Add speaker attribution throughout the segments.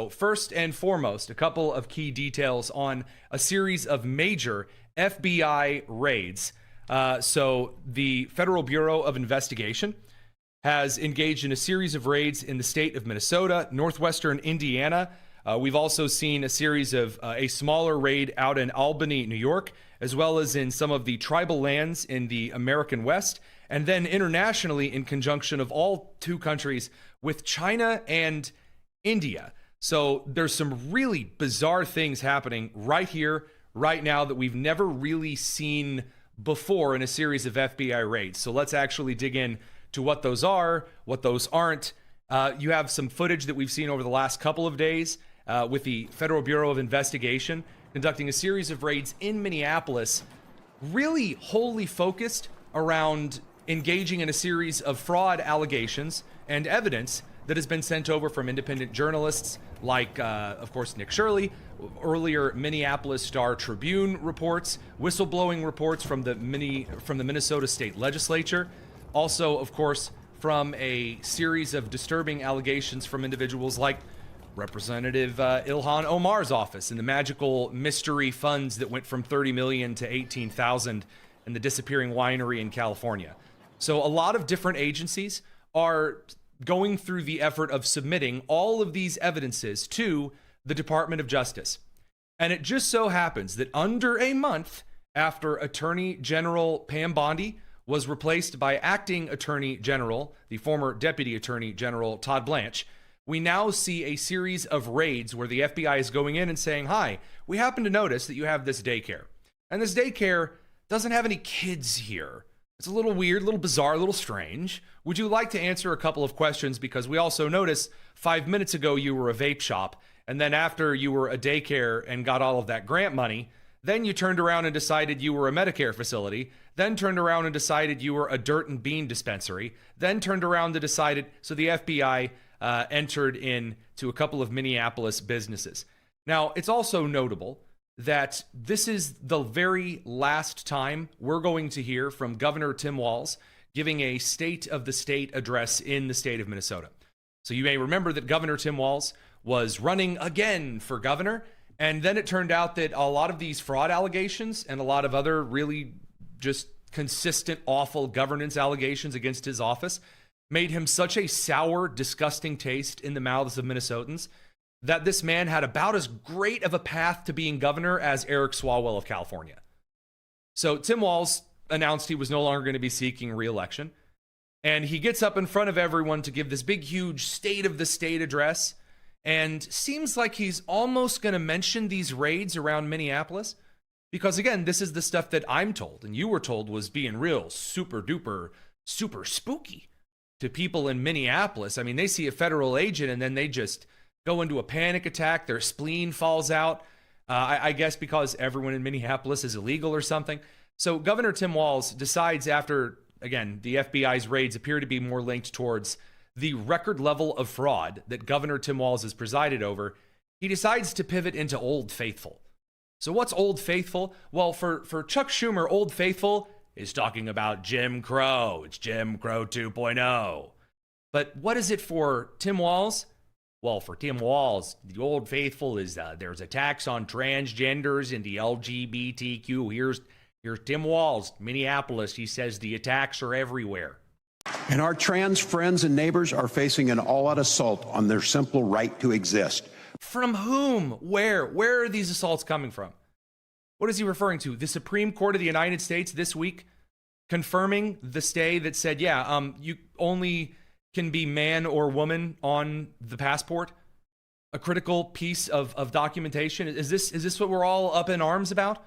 Speaker 1: So first and foremost, a couple of key details on a series of major FBI raids. So the Federal Bureau of Investigation has engaged in a series of raids in the state of Minnesota, northwestern Indiana. We've also seen a series of a smaller raid out in Albany, New York, as well as in some of the tribal lands in the American West, and then internationally in conjunction of all two countries with China and India. So there's some really bizarre things happening right here, right now that we've never really seen before in a series of FBI raids. So let's actually dig in to what those are, what those aren't. You have some footage that we've seen over the last couple of days with the Federal Bureau of Investigation conducting a series of raids in Minneapolis, really wholly focused around engaging in a series of fraud allegations and evidence that has been sent over from independent journalists like, of course, Nick Shirley, earlier Minneapolis Star-Tribune reports, whistleblowing reports from the Minnesota State Legislature, also, of course, from a series of disturbing allegations from individuals like Representative Ilhan Omar's office and the magical mystery funds that went from $30 million to $18,000 in the disappearing winery in California. So a lot of different agencies are going through the effort of submitting all of these evidences to the Department of Justice. And it just so happens that under a month after Attorney General Pam Bondi was replaced by Acting Attorney General, the former Deputy Attorney General Todd Blanche, we now see a series of raids where the FBI is going in and saying, hi, we happen to notice that you have this daycare. And this daycare doesn't have any kids here. It's a little weird, a little bizarre, a little strange. Would you like to answer a couple of questions? Because we also noticed 5 minutes ago you were a vape shop, and then after you were a daycare and got all of that grant money, then you turned around and decided you were a Medicare facility, then turned around and decided you were a dirt and bean dispensary, then turned around and decided, so the FBI entered into a couple of Minneapolis businesses. Now, it's also notable that this is the very last time we're going to hear from Governor Tim Walz giving a State of the State address in the state of Minnesota. So you may remember that Governor Tim Walz was running again for governor, and then it turned out that a lot of these fraud allegations and a lot of other really just consistent, awful governance allegations against his office made him such a sour, disgusting taste in the mouths of Minnesotans that this man had about as great of a path to being governor as Eric Swalwell of California. So Tim Walz announced he was no longer going to be seeking re-election, and he gets up in front of everyone to give this big, huge State of the State address, and seems like he's almost going to mention these raids around Minneapolis, because again, this is the stuff that I'm told, and you were told was being real super duper, super spooky to people in Minneapolis. I mean, they see a federal agent and then they just go into a panic attack. Their spleen falls out. I guess because everyone in Minneapolis is illegal or something. So Governor Tim Walz decides after, again, the FBI's raids appear to be more linked towards the record level of fraud that Governor Tim Walz has presided over, he decides to pivot into Old Faithful. So what's Old Faithful? Well, for Chuck Schumer, Old Faithful is talking about Jim Crow. It's Jim Crow 2.0. But what is it for Tim Walz? Well, for Tim Walz, the Old Faithful is there's attacks on transgenders and the LGBTQ. Here's Tim Walz, Minneapolis. He says the attacks are everywhere.
Speaker 2: And our trans friends and neighbors are facing an all-out assault on their simple right to exist.
Speaker 1: From whom? Where? Where are these assaults coming from? What is he referring to? The Supreme Court of the United States this week confirming the stay that said, yeah, you only can be man or woman on the passport, a critical piece of documentation. Is this what we're all up in arms about?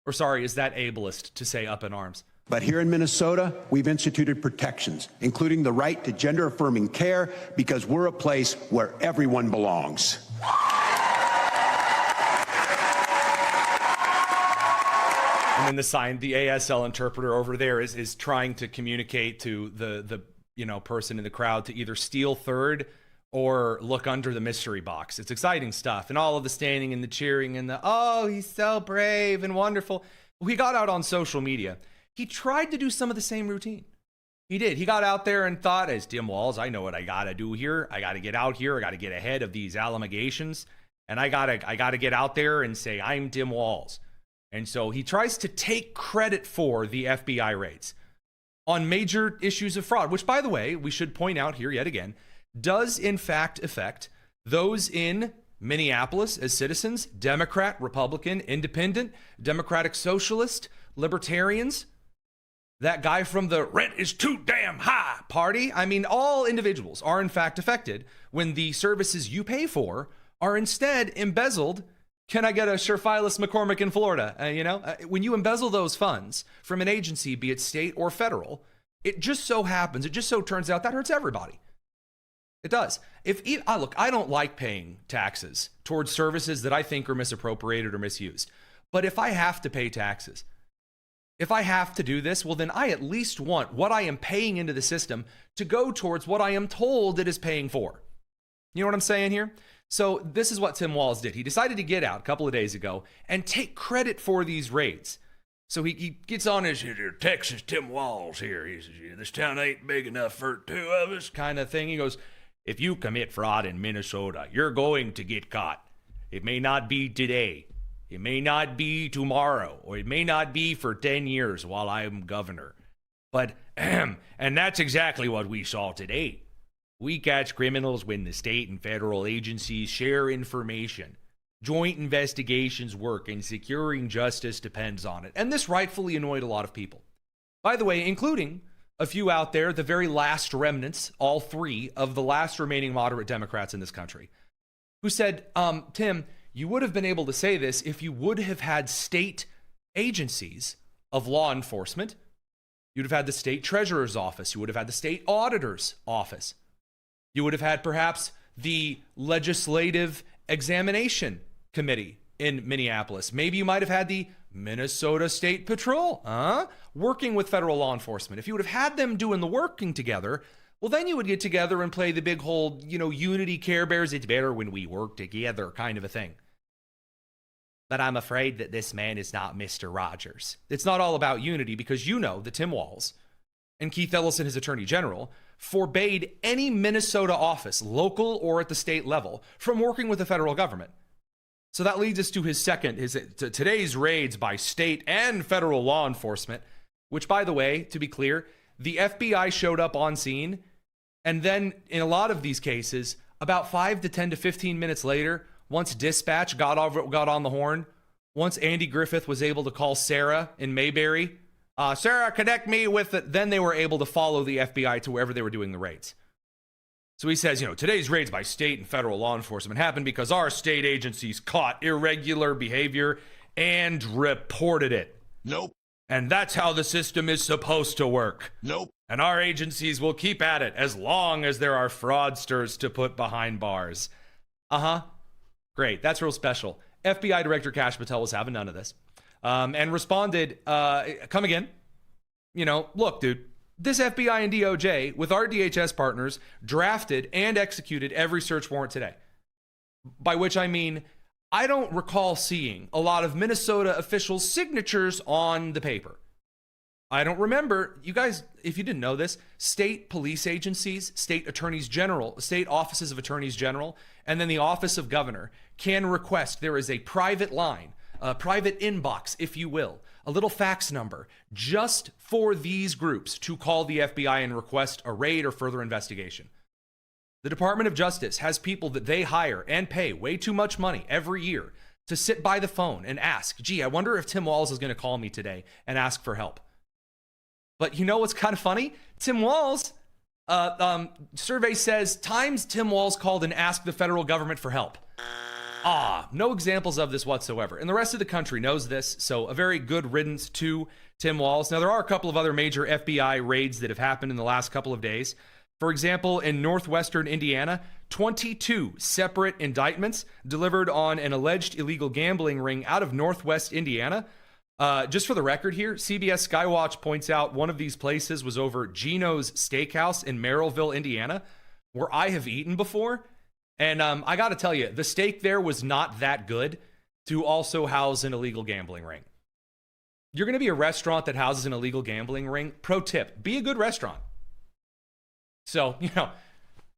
Speaker 1: Or sorry, is that ableist to say up in arms?
Speaker 2: But here in Minnesota, we've instituted protections, including the right to gender-affirming care, because we're a place where everyone belongs.
Speaker 1: And then the sign, the ASL interpreter over there is trying to communicate to the person in the crowd to either steal third or look under the mystery box. It's exciting stuff. And all of the standing and the cheering and the, oh, he's so brave and wonderful. He got out on social media. He tried to do some of the same routine. He did. He got out there and thought, as Tim Walz, I know what I got to do here. I got to get out here. I got to get ahead of these allegations. And I gotta get out there and say, I'm Tim Walz. And so he tries to take credit for the FBI raids on major issues of fraud, which, by the way, we should point out here yet again, does in fact affect those in Minneapolis as citizens, Democrat, Republican, Independent, Democratic Socialist, Libertarians, that guy from the rent is too damn high party. I mean, all individuals are in fact affected when the services you pay for are instead embezzled. Can I get a Sherphilus McCormick in Florida? When you embezzle those funds from an agency, be it state or federal, it just so turns out that hurts everybody. It does. Look, I don't like paying taxes towards services that I think are misappropriated or misused. But if I have to pay taxes, if I have to do this, well, then I at least want what I am paying into the system to go towards what I am told it is paying for. You know what I'm saying here? So this is what Tim Walz did. He decided to get out a couple of days ago and take credit for these raids. So he gets on his Texas Tim Walz here. He says, this town ain't big enough for two of us kind of thing. He goes, if you commit fraud in Minnesota, you're going to get caught. It may not be today. It may not be tomorrow. Or it may not be for 10 years while I'm governor. But, and that's exactly what we saw today. We catch criminals when the state and federal agencies share information. Joint investigations work and securing justice depends on it. And this rightfully annoyed a lot of people. By the way, including a few out there, the very last remnants, all three of the last remaining moderate Democrats in this country, who said, Tim, you would have been able to say this if you would have had state agencies of law enforcement. You'd have had the state treasurer's office. You would have had the state auditor's office. You would have had perhaps the legislative examination committee in Minneapolis. Maybe you might have had the Minnesota State Patrol, working with federal law enforcement. If you would have had them doing the working together, well, then you would get together and play the big whole, unity Care Bears. It's better when we work together kind of a thing. But I'm afraid that this man is not Mr. Rogers. It's not all about unity because that Tim Walz and Keith Ellison, his attorney general, forbade any Minnesota office, local or at the state level, from working with the federal government. So that leads us to today's raids by state and federal law enforcement, which, by the way, to be clear, the FBI showed up on scene. And then in a lot of these cases, about 5 to 10 to 15 minutes later, once dispatch got on the horn, once Andy Griffith was able to call Sarah in Mayberry, Sarah, connect me with it. Then they were able to follow the FBI to wherever they were doing the raids. So he says, today's raids by state and federal law enforcement happened because our state agencies caught irregular behavior and reported it.
Speaker 3: Nope.
Speaker 1: And that's how the system is supposed to work.
Speaker 3: Nope.
Speaker 1: And our agencies will keep at it as long as there are fraudsters to put behind bars. Great. That's real special. FBI Director Kash Patel was having none of this. And responded, come again. Look, dude, this FBI and DOJ, with our DHS partners, drafted and executed every search warrant today. By which I mean, I don't recall seeing a lot of Minnesota officials' signatures on the paper. I don't remember, you guys, if you didn't know this, state police agencies, state attorneys general, state offices of attorneys general, and then the office of governor can request, there is a private line, a private inbox, if you will, a little fax number just for these groups to call the FBI and request a raid or further investigation. The Department of Justice has people that they hire and pay way too much money every year to sit by the phone and ask, gee, I wonder if Tim Walz is going to call me today and ask for help. But you know what's kind of funny? Tim Walz, survey says, times Tim Walz called and asked the federal government for help. No examples of this whatsoever. And the rest of the country knows this, so a very good riddance to Tim Walz. Now, there are a couple of other major FBI raids that have happened in the last couple of days. For example, in northwestern Indiana, 22 separate indictments delivered on an alleged illegal gambling ring out of northwest Indiana. Just for the record here, CBS Skywatch points out one of these places was over Gino's Steakhouse in Merrillville, Indiana, where I have eaten before. And I got to tell you, the steak there was not that good to also house an illegal gambling ring. You're going to be a restaurant that houses an illegal gambling ring. Pro tip, be a good restaurant. So,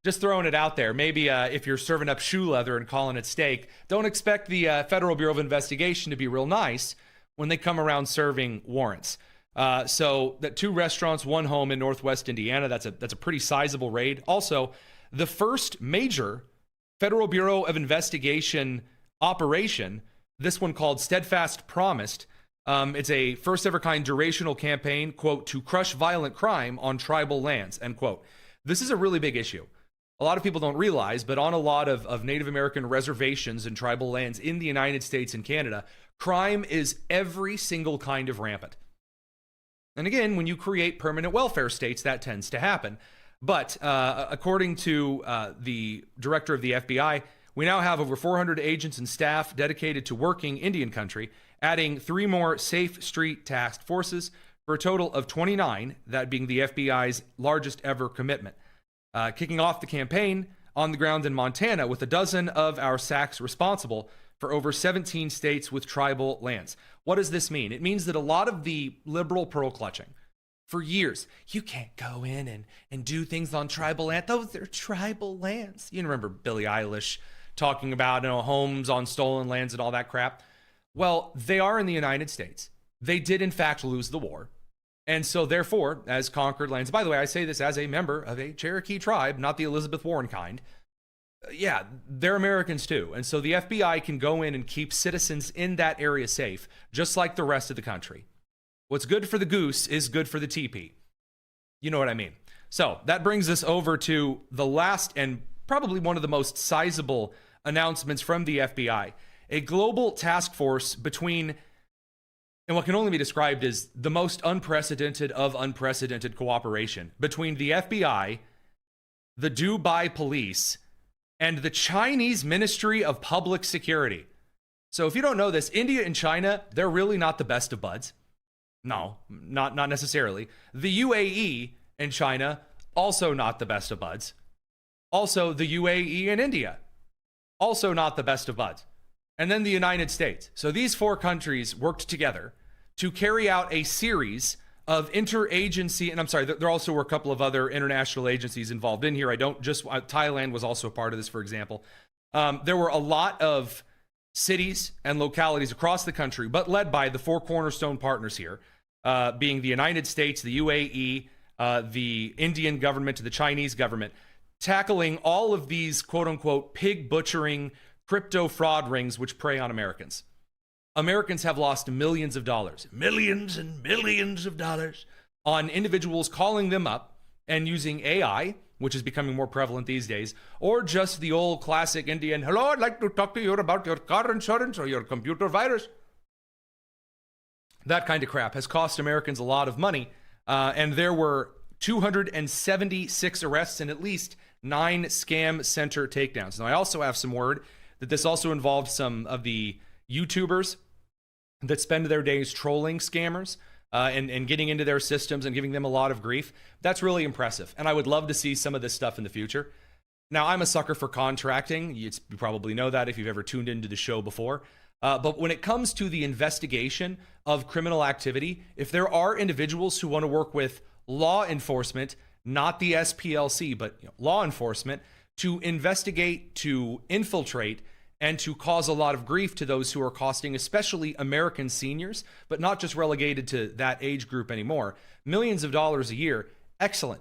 Speaker 1: just throwing it out there. Maybe if you're serving up shoe leather and calling it steak, don't expect the Federal Bureau of Investigation to be real nice when they come around serving warrants. So that 2 restaurants, 1 home in Northwest Indiana, that's a pretty sizable raid. Also, the first major Federal Bureau of Investigation operation, this one called Steadfast Promised. It's a first ever kind durational campaign, quote, to crush violent crime on tribal lands, end quote. This is a really big issue. A lot of people don't realize, but on a lot of Native American reservations and tribal lands in the United States and Canada, crime is every single kind of rampant. And again, when you create permanent welfare states, that tends to happen. But according to the director of the FBI, we now have over 400 agents and staff dedicated to working Indian country, adding 3 more safe street task forces for a total of 29, that being the FBI's largest ever commitment. Kicking off the campaign on the ground in Montana with a dozen of our SACs responsible for over 17 states with tribal lands. What does this mean? It means that a lot of the liberal pearl clutching for years, you can't go in and do things on tribal land. Those are tribal lands. You remember Billie Eilish talking about homes on stolen lands and all that crap. Well, they are in the United States. They did in fact lose the war. And so therefore, as conquered lands, by the way, I say this as a member of a Cherokee tribe, not the Elizabeth Warren kind. Yeah, they're Americans too. And so the FBI can go in and keep citizens in that area safe, just like the rest of the country. What's good for the goose is good for the teepee. You know what I mean? So that brings us over to the last and probably one of the most sizable announcements from the FBI. A global task force between, and what can only be described as the most unprecedented of unprecedented cooperation between the FBI, the Dubai police, and the Chinese Ministry of Public Security. So if you don't know this, India and China, they're really not the best of buds. No, not necessarily. The UAE and China, also not the best of buds. Also the UAE and India, also not the best of buds. And then the United States. So these 4 countries worked together to carry out a series of interagency, and I'm sorry, there also were a couple of other international agencies involved in here. Thailand was also a part of this, for example. There were a lot of cities and localities across the country, but led by the 4 cornerstone partners here, being the United States, the UAE, the Indian government, the Chinese government, tackling all of these quote-unquote pig butchering crypto fraud rings which prey on Americans. Americans have lost millions of dollars, millions and millions of dollars, on individuals calling them up and using AI, which is becoming more prevalent these days, or just the old classic Indian, hello, I'd like to talk to you about your car insurance or your computer virus. That kind of crap has cost Americans a lot of money, and there were 276 arrests and at least 9 scam center takedowns. Now, I also have some word that this also involved some of the YouTubers that spend their days trolling scammers and getting into their systems and giving them a lot of grief. That's really impressive. And I would love to see some of this stuff in the future. Now, I'm a sucker for contracting. You probably know that if you've ever tuned into the show before. But when it comes to the investigation of criminal activity, if there are individuals who want to work with law enforcement, not the SPLC, but law enforcement, to investigate, to infiltrate, and to cause a lot of grief to those who are costing, especially American seniors, but not just relegated to that age group anymore, millions of dollars a year, excellent.